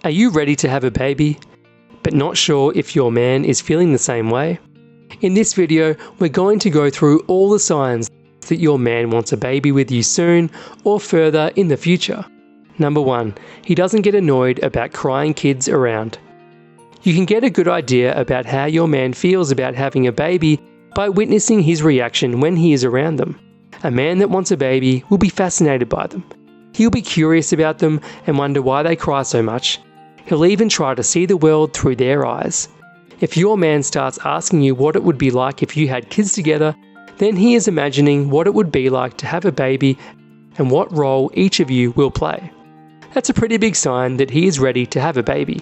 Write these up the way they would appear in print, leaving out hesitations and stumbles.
Are you ready to have a baby, but not sure if your man is feeling the same way? In this video, we're going to go through all the signs that your man wants a baby with you soon or further in the future. Number 1, he doesn't get annoyed about crying kids around. You can get a good idea about how your man feels about having a baby by witnessing his reaction when he is around them. A man that wants a baby will be fascinated by them. He'll be curious about them and wonder why they cry so much. He'll even try to see the world through their eyes. If your man starts asking you what it would be like if you had kids together, then he is imagining what it would be like to have a baby and what role each of you will play. That's a pretty big sign that he is ready to have a baby.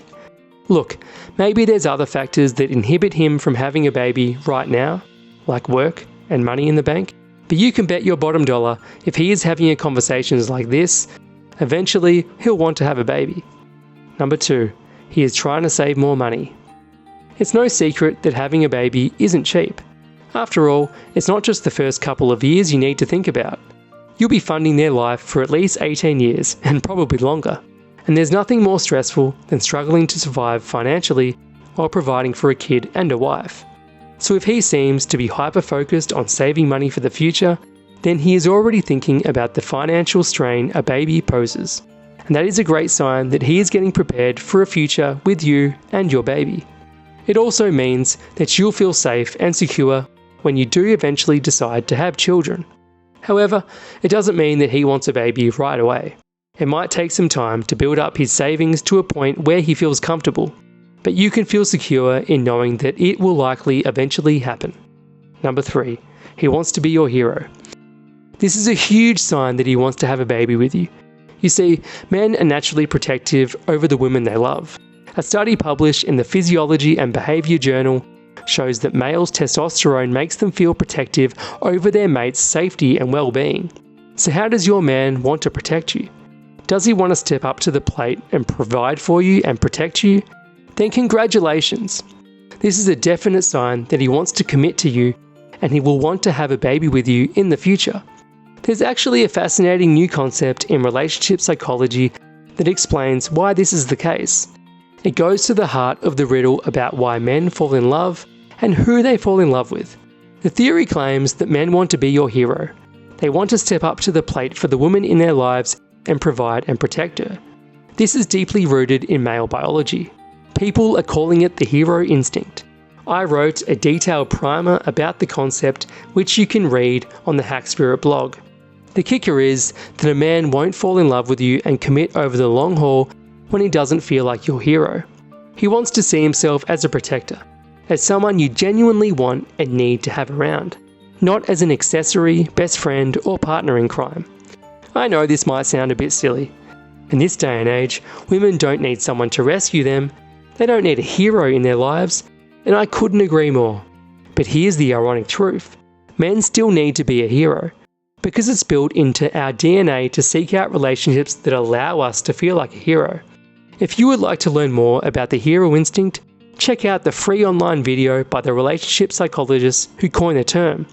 Look, maybe there's other factors that inhibit him from having a baby right now, like work and money in the bank. But you can bet your bottom dollar if he is having conversations like this, eventually he'll want to have a baby. Number 2, he is trying to save more money. It's no secret that having a baby isn't cheap. After all, it's not just the first couple of years you need to think about. You'll be funding their life for at least 18 years, and probably longer. And there's nothing more stressful than struggling to survive financially while providing for a kid and a wife. So if he seems to be hyper-focused on saving money for the future, then he is already thinking about the financial strain a baby poses. And that is a great sign that he is getting prepared for a future with you and your baby. It also means that you'll feel safe and secure when you do eventually decide to have children. However, it doesn't mean that he wants a baby right away. It might take some time to build up his savings to a point where he feels comfortable, but you can feel secure in knowing that it will likely eventually happen. Number 3, he wants to be your hero. This is a huge sign that he wants to have a baby with you. You see, men are naturally protective over the women they love. A study published in the Physiology and Behavior Journal shows that males' testosterone makes them feel protective over their mate's safety and well-being. So how does your man want to protect you? Does he want to step up to the plate and provide for you and protect you? Then congratulations! This is a definite sign that he wants to commit to you and he will want to have a baby with you in the future. There's actually a fascinating new concept in relationship psychology that explains why this is the case. It goes to the heart of the riddle about why men fall in love and who they fall in love with. The theory claims that men want to be your hero. They want to step up to the plate for the woman in their lives and provide and protect her. This is deeply rooted in male biology. People are calling it the hero instinct. I wrote a detailed primer about the concept which you can read on the Hack Spirit blog. The kicker is that a man won't fall in love with you and commit over the long haul when he doesn't feel like your hero. He wants to see himself as a protector, as someone you genuinely want and need to have around, not as an accessory, best friend or partner in crime. I know this might sound a bit silly. In this day and age, women don't need someone to rescue them, they don't need a hero in their lives, and I couldn't agree more. But here's the ironic truth. Men still need to be a hero, because it's built into our DNA to seek out relationships that allow us to feel like a hero. If you would like to learn more about the hero instinct, check out the free online video by the relationship psychologist who coined the term.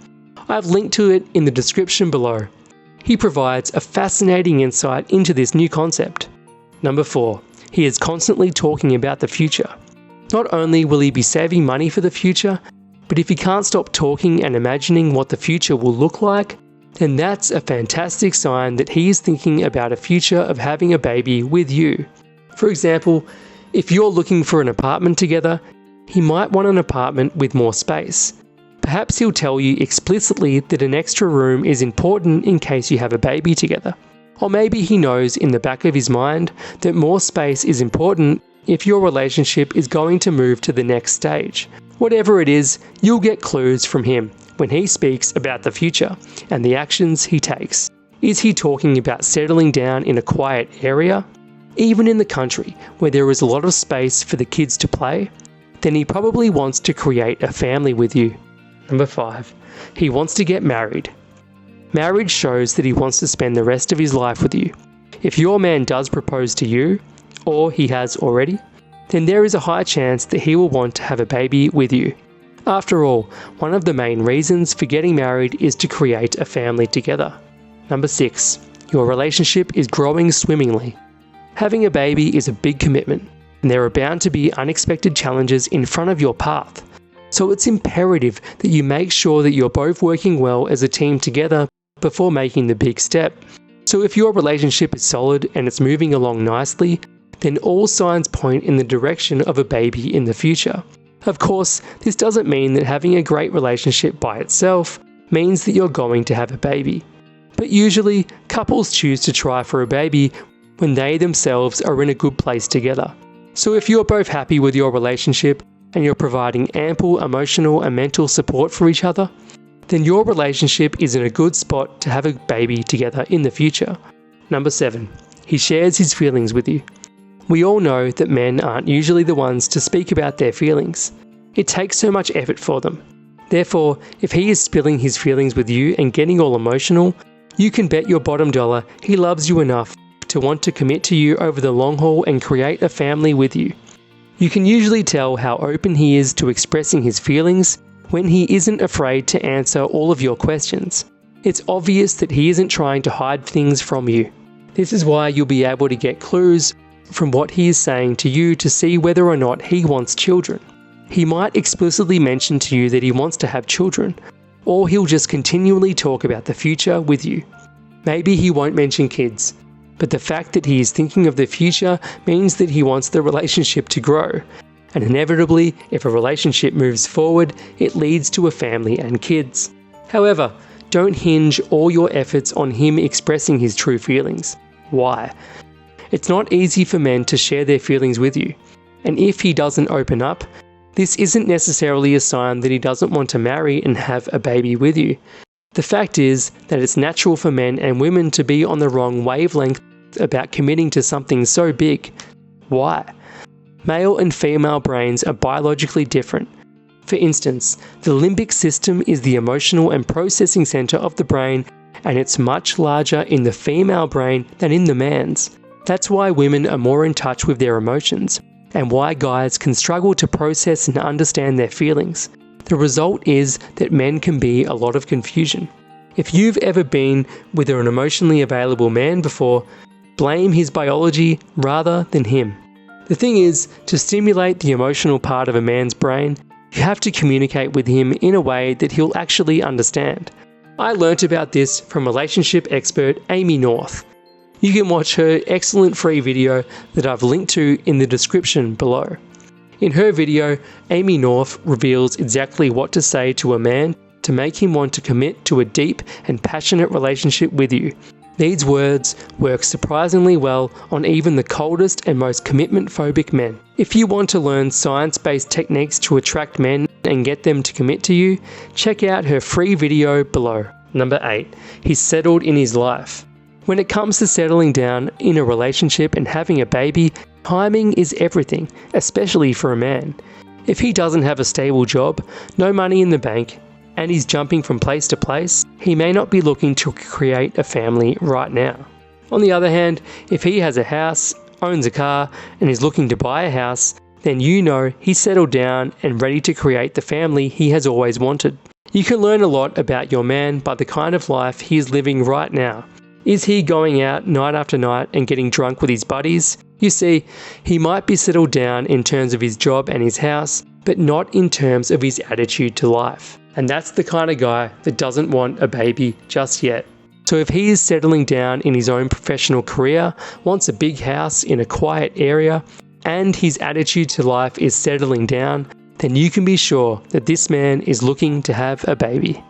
I've linked to it in the description below. He provides a fascinating insight into this new concept. Number 4, he is constantly talking about the future. Not only will he be saving money for the future, but if he can't stop talking and imagining what the future will look like, then that's a fantastic sign that he is thinking about a future of having a baby with you. For example, if you're looking for an apartment together, he might want an apartment with more space. Perhaps he'll tell you explicitly that an extra room is important in case you have a baby together. Or maybe he knows in the back of his mind that more space is important if your relationship is going to move to the next stage. Whatever it is, you'll get clues from him when he speaks about the future and the actions he takes. Is he talking about settling down in a quiet area? Even in the country where there is a lot of space for the kids to play? Then he probably wants to create a family with you. Number 5, he wants to get married. Marriage shows that he wants to spend the rest of his life with you. If your man does propose to you, or he has already, then there is a high chance that he will want to have a baby with you. After all, one of the main reasons for getting married is to create a family together. Number 6, your relationship is growing swimmingly. Having a baby is a big commitment. and there are bound to be unexpected challenges in front of your path. So it's imperative that you make sure that you're both working well as a team together before making the big step. So if your relationship is solid and it's moving along nicely, then all signs point in the direction of a baby in the future. Of course, this doesn't mean that having a great relationship by itself means that you're going to have a baby. But usually, couples choose to try for a baby when they themselves are in a good place together. So if you're both happy with your relationship and you're providing ample emotional and mental support for each other, then your relationship is in a good spot to have a baby together in the future. Number 7. He shares his feelings with you. We all know that men aren't usually the ones to speak about their feelings. It takes so much effort for them. Therefore, if he is spilling his feelings with you and getting all emotional, you can bet your bottom dollar he loves you enough to want to commit to you over the long haul and create a family with you. You can usually tell how open he is to expressing his feelings when he isn't afraid to answer all of your questions. It's obvious that he isn't trying to hide things from you. This is why you'll be able to get clues from what he is saying to you to see whether or not he wants children. He might explicitly mention to you that he wants to have children, or he'll just continually talk about the future with you. Maybe he won't mention kids, but the fact that he is thinking of the future means that he wants the relationship to grow. And inevitably, if a relationship moves forward, it leads to a family and kids. However, don't hinge all your efforts on him expressing his true feelings. Why? It's not easy for men to share their feelings with you, and if he doesn't open up, this isn't necessarily a sign that he doesn't want to marry and have a baby with you. The fact is that it's natural for men and women to be on the wrong wavelength about committing to something so big. Why? Male and female brains are biologically different. For instance, the limbic system is the emotional and processing center of the brain, and it's much larger in the female brain than in the man's. That's why women are more in touch with their emotions, and why guys can struggle to process and understand their feelings. The result is that men can be a lot of confusion. If you've ever been with an emotionally available man before, blame his biology rather than him. The thing is, to stimulate the emotional part of a man's brain, you have to communicate with him in a way that he'll actually understand. I learnt about this from relationship expert Amy North. You can watch her excellent free video that I've linked to in the description below. In her video, Amy North reveals exactly what to say to a man to make him want to commit to a deep and passionate relationship with you. These words work surprisingly well on even the coldest and most commitment-phobic men. If you want to learn science-based techniques to attract men and get them to commit to you, check out her free video below. Number 8. He's settled in his life. When it comes to settling down in a relationship and having a baby, timing is everything, especially for a man. If he doesn't have a stable job, no money in the bank, and he's jumping from place to place, he may not be looking to create a family right now. On the other hand, if he has a house, owns a car, and is looking to buy a house, then you know he's settled down and ready to create the family he has always wanted. You can learn a lot about your man by the kind of life he is living right now. Is he going out night after night and getting drunk with his buddies? You see, he might be settled down in terms of his job and his house, but not in terms of his attitude to life. And that's the kind of guy that doesn't want a baby just yet. So if he is settling down in his own professional career, wants a big house in a quiet area, and his attitude to life is settling down, then you can be sure that this man is looking to have a baby.